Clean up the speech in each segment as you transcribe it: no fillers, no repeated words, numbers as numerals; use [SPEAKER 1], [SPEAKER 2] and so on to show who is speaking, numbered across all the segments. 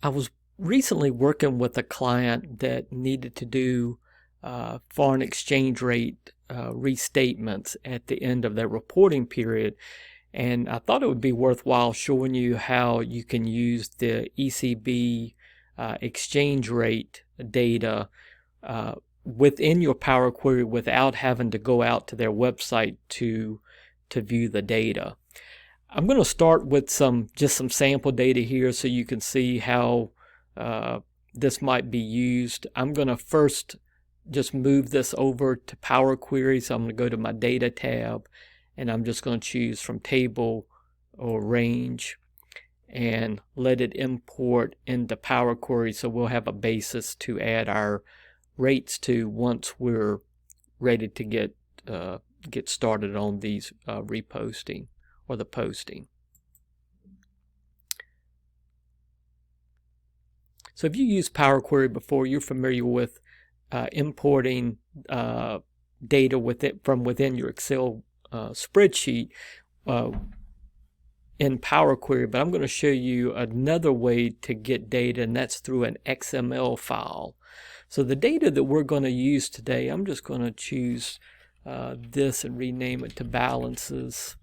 [SPEAKER 1] I was recently working with a client that needed to do foreign exchange rate restatements at the end of their reporting period. And I thought it would be worthwhile showing you how you can use the ECB exchange rate data within your Power Query without having to go out to their website to view the data. I'm going to start with just some sample data here so you can see how this might be used. I'm going to first just move this over to Power Query. So I'm going to go to my Data tab, and I'm just going to choose from Table or Range and let it import into Power Query so we'll have a basis to add our rates to once we're ready to get started on these reposting or the posting. So if you used Power Query before, you're familiar with importing data from within your Excel spreadsheet in Power Query, but I'm going to show you another way to get data, and that's through an XML file. So the data that we're going to use today, I'm just going to choose this and rename it to balances.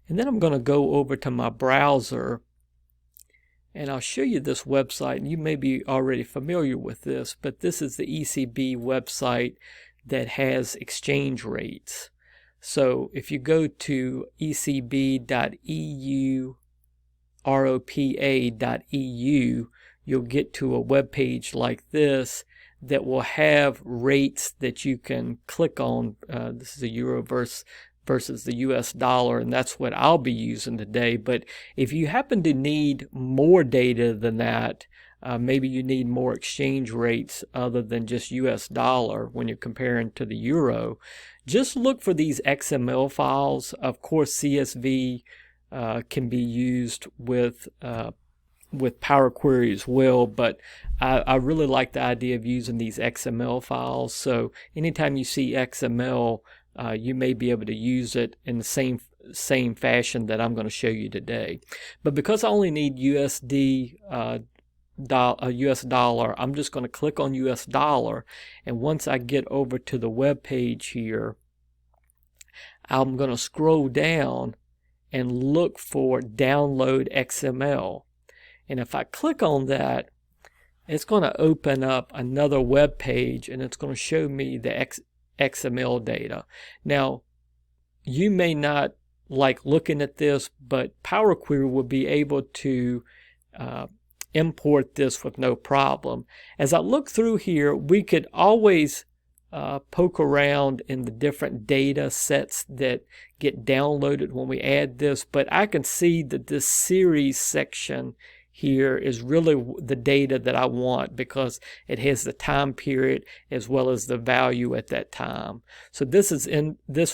[SPEAKER 1] And then I'm going to go over to my browser, and I'll show you this website. And you may be already familiar with this, but this is the ECB website that has exchange rates. So if you go to ecb.europa.eu, you'll get to a web page like this that will have rates that you can click on. This is a euro versus the US dollar, and that's what I'll be using today. But if you happen to need more data than that, maybe you need more exchange rates other than just US dollar when you're comparing to the euro, just look for these XML files. Of course, CSV can be used with Power Query as well, but I really like the idea of using these XML files. So anytime you see XML, you may be able to use it in the same fashion that I'm going to show you today. But because I only need USD, US dollar, I'm just going to click on US dollar, and once I get over to the web page here, I'm going to scroll down and look for Download XML. And if I click on that, it's going to open up another web page, and it's going to show me the XML data. Now, you may not like looking at this, but Power Query will be able to import this with no problem. As I look through here, we could always poke around in the different data sets that get downloaded when we add this, but I can see that this series section here is really the data that I want because it has the time period as well as the value at that time. So this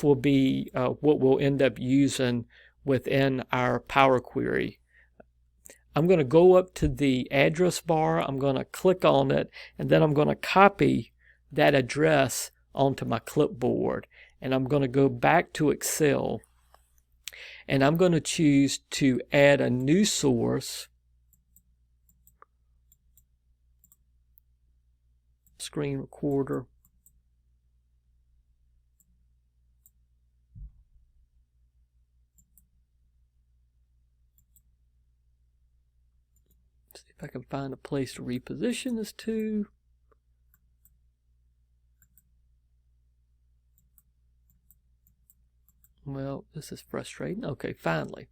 [SPEAKER 1] will be what we'll end up using within our Power Query. I'm going to go up to the address bar, I'm going to click on it, and then I'm going to copy that address onto my clipboard, and I'm going to go back to Excel, and I'm going to choose to add a new source, screen recorder, see if I can find a place to reposition this to. Well, this is frustrating. Okay, finally.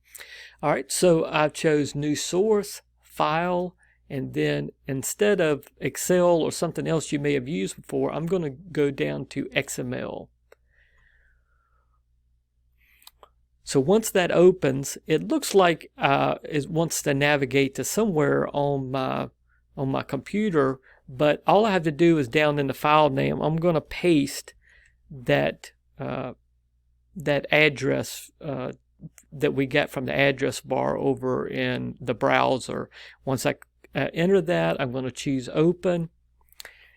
[SPEAKER 1] All right, so I chose new source, file, and then instead of Excel or something else you may have used before, I'm going to go down to XML. So once that opens, it looks like it wants to navigate to somewhere on my computer, but all I have to do is down in the file name, I'm going to paste that address that we get from the address bar over in the browser. Once I enter that, I'm going to choose Open,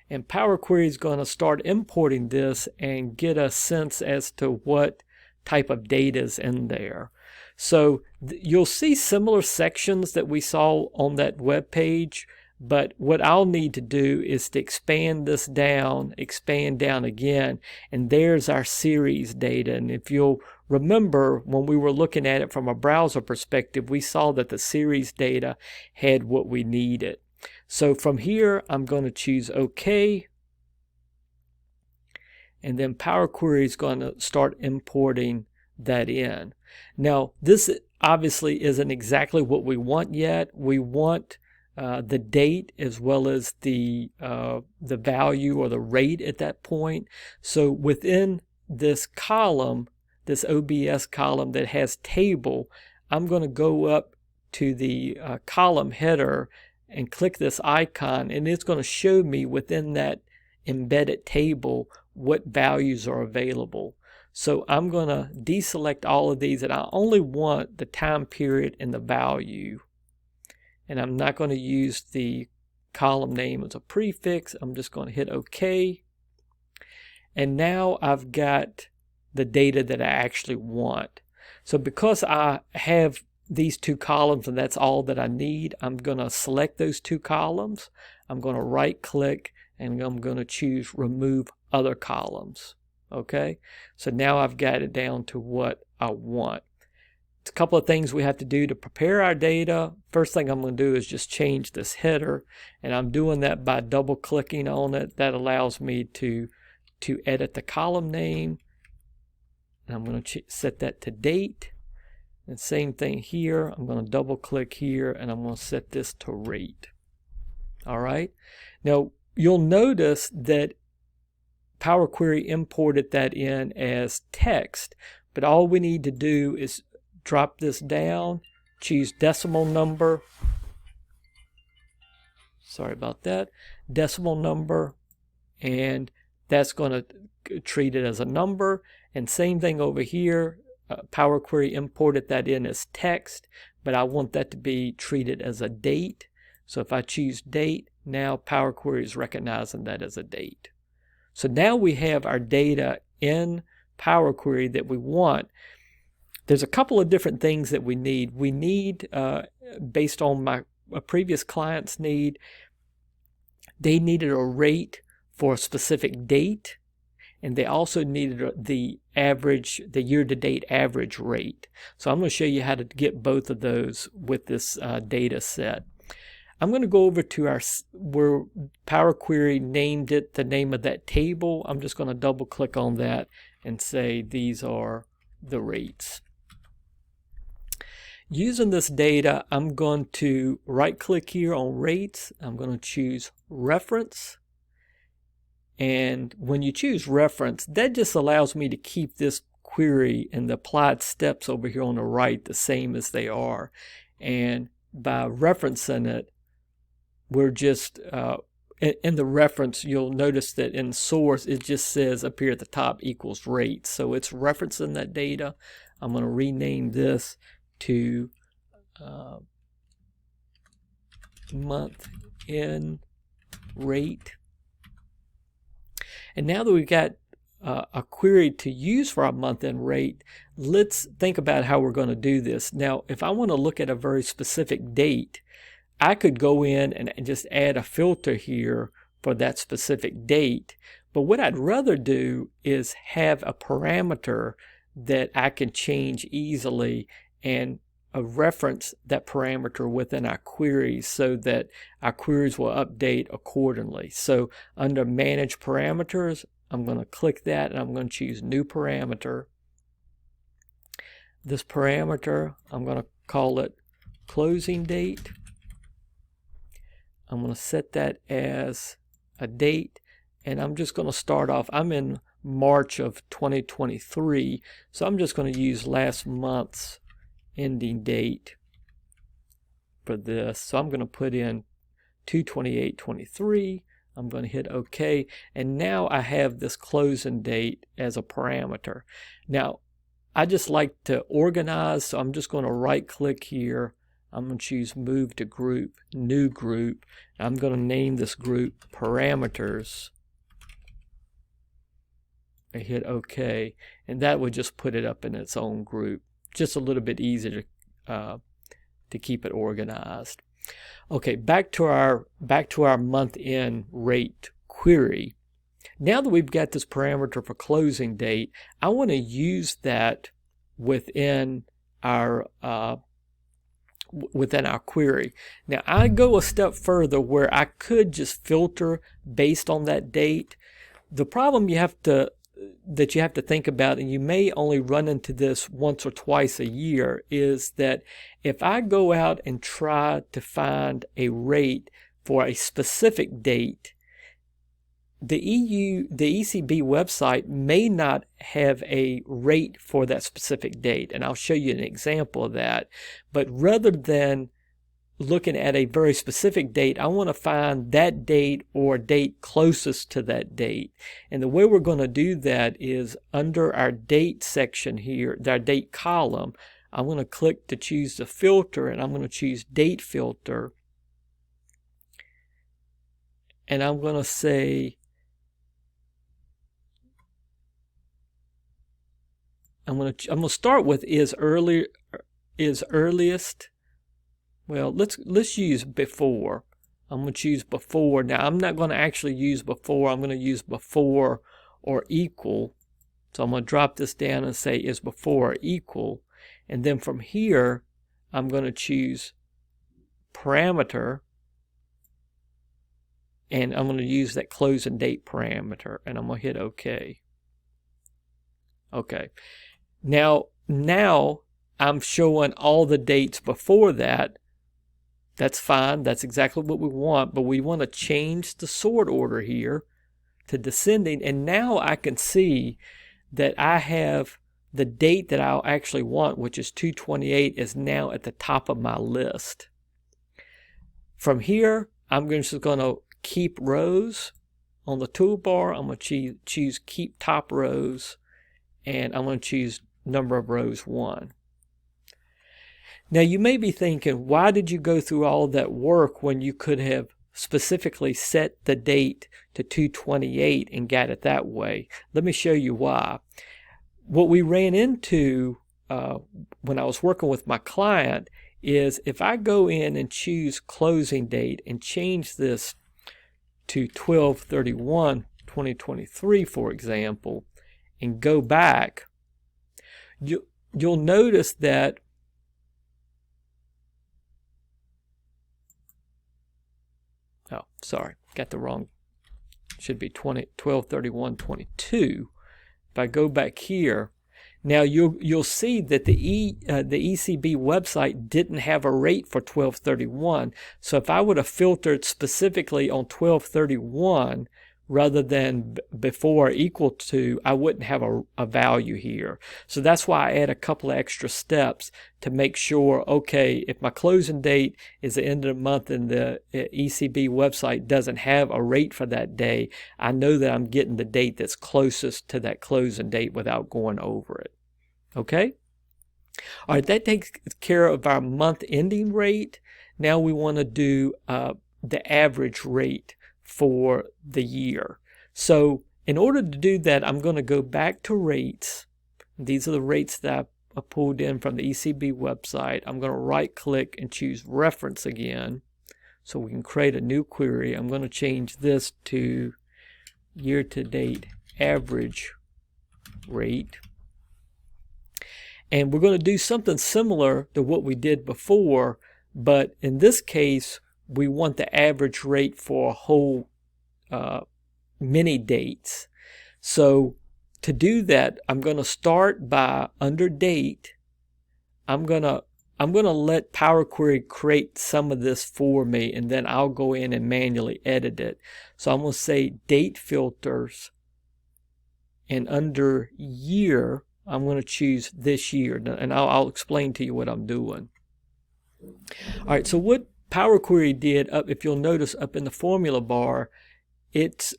[SPEAKER 1] and Power Query is going to start importing this and get a sense as to what type of data is in there. So you'll see similar sections that we saw on that web page, but what I'll need to do is to expand this down, expand down again, and there's our series data. And if you'll remember, when we were looking at it from a browser perspective, we saw that the series data had what we needed. So from here, I'm going to choose OK. And then Power Query is going to start importing that in. Now, this obviously isn't exactly what we want yet. We want the date as well as the value or the rate at that point. So within this column, this OBS column that has table, I'm going to go up to the column header and click this icon, and it's going to show me within that embedded table what values are available. So I'm going to deselect all of these, and I only want the time period and the value. And I'm not going to use the column name as a prefix. I'm just going to hit OK. And now I've got the data that I actually want. So because I have these two columns and that's all that I need, I'm going to select those two columns. I'm going to right click and I'm going to choose Remove Other Columns. Okay, so now I've got it down to what I want. It's a couple of things we have to do to prepare our data. First thing I'm going to do is just change this header, and I'm doing that by double clicking on it. That allows me to edit the column name. And I'm going to set that to date. And same thing here. I'm going to double click here and I'm going to set this to rate. All right. Now you'll notice that Power Query imported that in as text, but all we need to do is drop this down, choose decimal number. Sorry about that. Decimal number, and that's going to treat it as a number. And same thing over here. Power Query imported that in as text, but I want that to be treated as a date. So if I choose date, now Power Query is recognizing that as a date. So now we have our data in Power Query that we want. There's a couple of different things that we need. We need, based on my previous client's need, they needed a rate for a specific date, and they also needed the average, the year-to-date average rate. So I'm going to show you how to get both of those with this data set. I'm going to go over to where Power Query named it the name of that table. I'm just going to double click on that and say these are the rates. Using this data, I'm going to right click here on rates. I'm going to choose reference. And when you choose reference, that just allows me to keep this query and the applied steps over here on the right the same as they are. And by referencing it, we're just, in the reference, you'll notice that in source, it just says up here at the top equals rate. So it's referencing that data. I'm going to rename this to month in rate. And now that we've got a query to use for our month-end rate, let's think about how we're going to do this. Now, if I want to look at a very specific date, I could go in and just add a filter here for that specific date. But what I'd rather do is have a parameter that I can change easily and reference that parameter within our queries so that our queries will update accordingly. So under Manage Parameters, I'm going to click that and I'm going to choose New Parameter. This parameter, I'm going to call it Closing Date. I'm going to set that as a date, and I'm just going to start off. I'm in March of 2023, so I'm just going to use last month's ending date for this. So I'm going to put in 2/28/23. I'm going to hit OK, and now I have this closing date as a parameter. Now, I just like to organize, so I'm just going to right click here. I'm going to choose Move to Group, New Group. I'm going to name this group Parameters. I hit OK, and that would just put it up in its own group. just a little bit easier to keep it organized. Okay, back to our month-end rate query. Now that we've got this parameter for closing date, I want to use that within our query. Now I go a step further where I could just filter based on that date. The problem you have to think about, and you may only run into this once or twice a year, is that if I go out and try to find a rate for a specific date, the ECB website may not have a rate for that specific date, and I'll show you an example of that. But rather than looking at a very specific date, I want to find that date or date closest to that date. And the way we're going to do that is under our date section here, our date column, I'm going to click to choose the filter, and I'm going to choose date filter. And I'm going to say, I'm going to start with is earliest. Well, let's use before. I'm going to choose before. Now, I'm not going to actually use before. I'm going to use before or equal. So I'm going to drop this down and say is before or equal. And then from here, I'm going to choose parameter. And I'm going to use that closing date parameter. And I'm going to hit OK. Okay. Now I'm showing all the dates before that. That's fine. That's exactly what we want. But we want to change the sort order here to descending. And now I can see that I have the date that I'll actually want, which is 2/28, is now at the top of my list. From here, I'm just going to keep rows on the toolbar. I'm going to choose keep top rows, and I'm going to choose number of rows 1. Now you may be thinking, why did you go through all that work when you could have specifically set the date to 2/28 and got it that way? Let me show you why. What we ran into when I was working with my client is if I go in and choose closing date and change this to 12/31/2023, for example, and go back, you'll notice that sorry, got the wrong, should be 12/31/22. If I go back here, now you'll see that the ECB website didn't have a rate for 12/31. So if I would have filtered specifically on 12/31 rather than before or equal to, I wouldn't have a value here. So that's why I add a couple of extra steps to make sure, okay, if my closing date is the end of the month and the ECB website doesn't have a rate for that day, I know that I'm getting the date that's closest to that closing date without going over it. Okay? All right, that takes care of our month ending rate. Now we want to do the average rate for the year. So in order to do that, I'm going to go back to rates. These are the rates that I pulled in from the ECB website. I'm going to right click and choose reference again so we can create a new query. I'm going to change this to year-to-date average rate. And we're going to do something similar to what we did before, but in this case we want the average rate for a whole many dates. So to do that, I'm going to start by under date. I'm going to let Power Query create some of this for me, and then I'll go in and manually edit it. So I'm going to say date filters, and under year I'm going to choose this year, and I'll explain to you what I'm doing. All right, so what Power Query did, if you'll notice up in the formula bar, it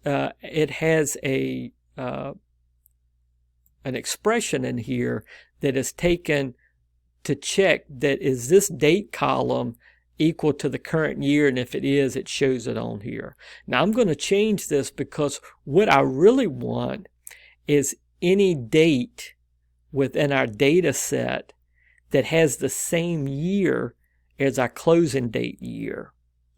[SPEAKER 1] has an expression in here that is taken to check that is this date column equal to the current year, and if it is, it shows it on here. Now I'm going to change this because what I really want is any date within our data set that has the same year as our closing date year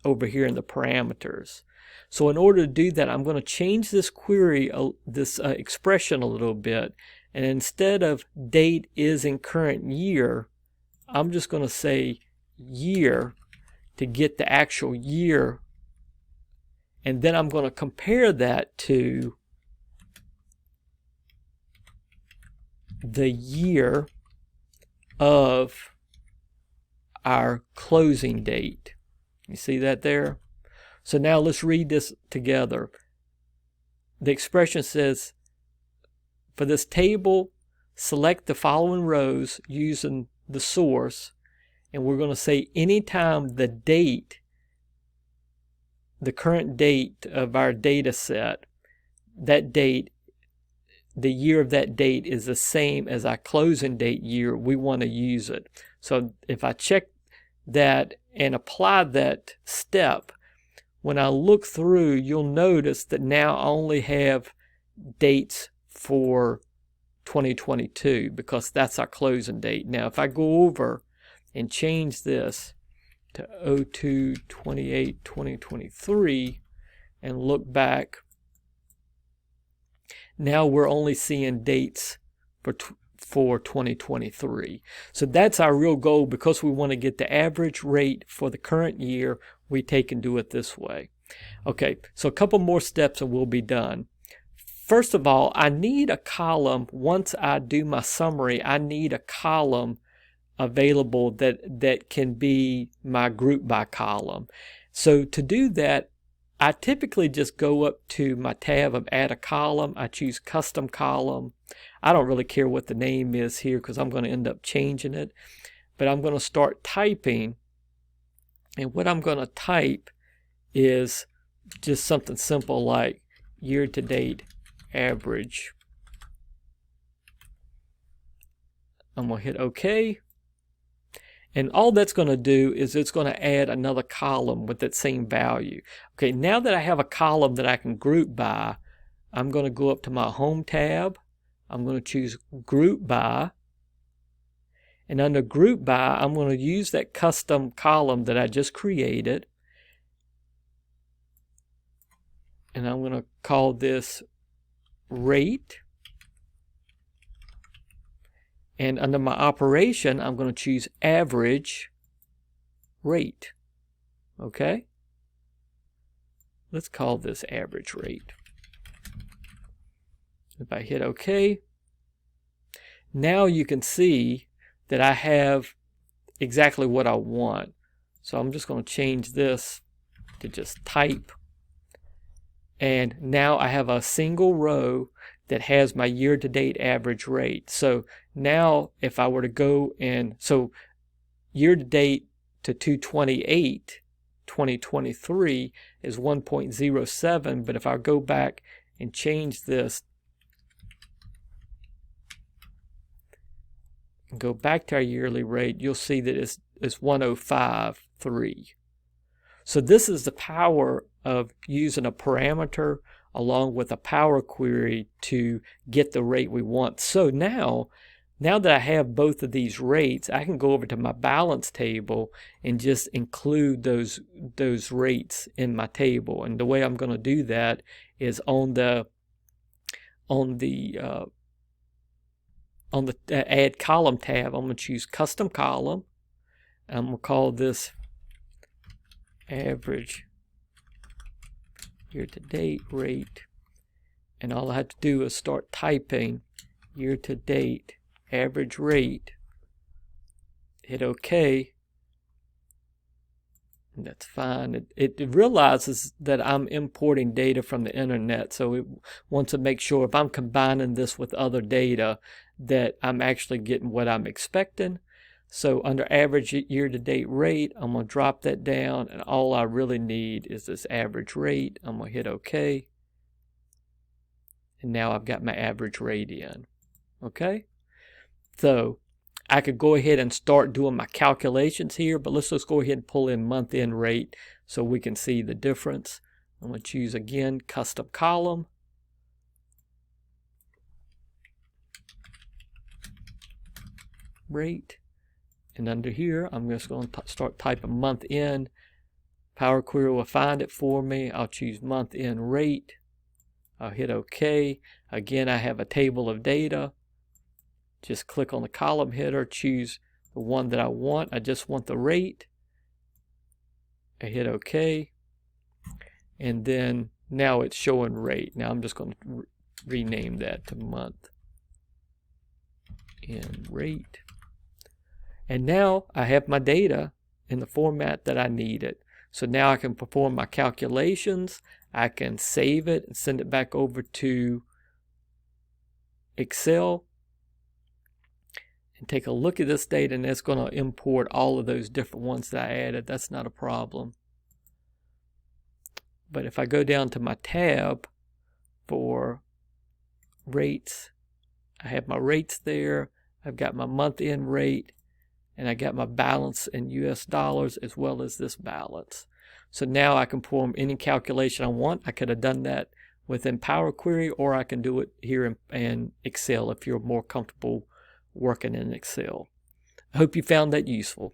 [SPEAKER 1] over here in the parameters. So in order to do that, I'm going to change this query, this expression a little bit. And instead of date is in current year, I'm just going to say year to get the actual year. And then I'm going to compare that to the year of our closing date. You see that there? So now let's read this together. The expression says, for this table, select the following rows using the source, and we're going to say anytime the date, the current date of our data set, that date, the year of that date is the same as our closing date year, we want to use it. So if I check that and apply that step, when I look through, you'll notice that now I only have dates for 2022 because that's our closing date. Now if I go over and change this to 02/28/2023 and look back, now we're only seeing dates for 2023. So that's our real goal. Because we want to get the average rate for the current year, we take and do it this way. Okay, so a couple more steps and we'll be done. First of all, I need a column. Once I do my summary, I need a column available that can be my group by column. So to do that, I typically just go up to my tab of add a column. I choose custom column. I don't really care what the name is here because I'm going to end up changing it. But I'm going to start typing. And what I'm going to type is just something simple like year-to-date average. I'm going to hit OK. And all that's going to do is it's going to add another column with that same value. Okay, now that I have a column that I can group by, I'm going to go up to my Home tab. I'm going to choose Group By. And under Group By, I'm going to use that custom column that I just created. And I'm going to call this Rate. And under my operation, I'm going to choose Average Rate. Okay? Let's call this Average Rate. If I hit OK, now you can see that I have exactly what I want. So I'm just going to change this to just type. And now I have a single row that has my year-to-date average rate. So now if I were to go in, so year-to-date to 2/28/2023 is 1.07, but if I go back and change this and go back to our yearly rate, you'll see that it's 105.3. So this is the power of using a parameter along with a power query to get the rate we want. So now that I have both of these rates, I can go over to my balance table and just include those rates in my table. And the way I'm going to do that is on the Add Column tab, I'm going to choose Custom Column. I'm going to call this Average Year-to-date Rate. And all I have to do is start typing year-to-date average rate. Hit OK. And that's fine. It realizes that I'm importing data from the internet, so it wants to make sure if I'm combining this with other data that I'm actually getting what I'm expecting. So under average year-to-date rate, I'm going to drop that down, and all I really need is this average rate. I'm going to hit OK. And now I've got my average rate in. Okay? So I could go ahead and start doing my calculations here, but let's just go ahead and pull in month-end rate so we can see the difference. I'm going to choose again Custom Column. Rate. And under here, I'm just going to start typing month end. Power Query will find it for me. I'll choose month end rate. I'll hit OK. Again, I have a table of data. Just click on the column header, choose the one that I want. I just want the rate. I hit OK. And then now it's showing rate. Now I'm just going to rename that to month end rate. And now I have my data in the format that I need it. So now I can perform my calculations. I can save it and send it back over to Excel and take a look at this data, and it's going to import all of those different ones that I added. That's not a problem. But if I go down to my tab for rates, I have my rates there. I've got my month end rate, and I got my balance in US dollars as well as this balance. So now I can perform any calculation I want. I could have done that within Power Query, or I can do it here in Excel if you're more comfortable working in Excel. I hope you found that useful.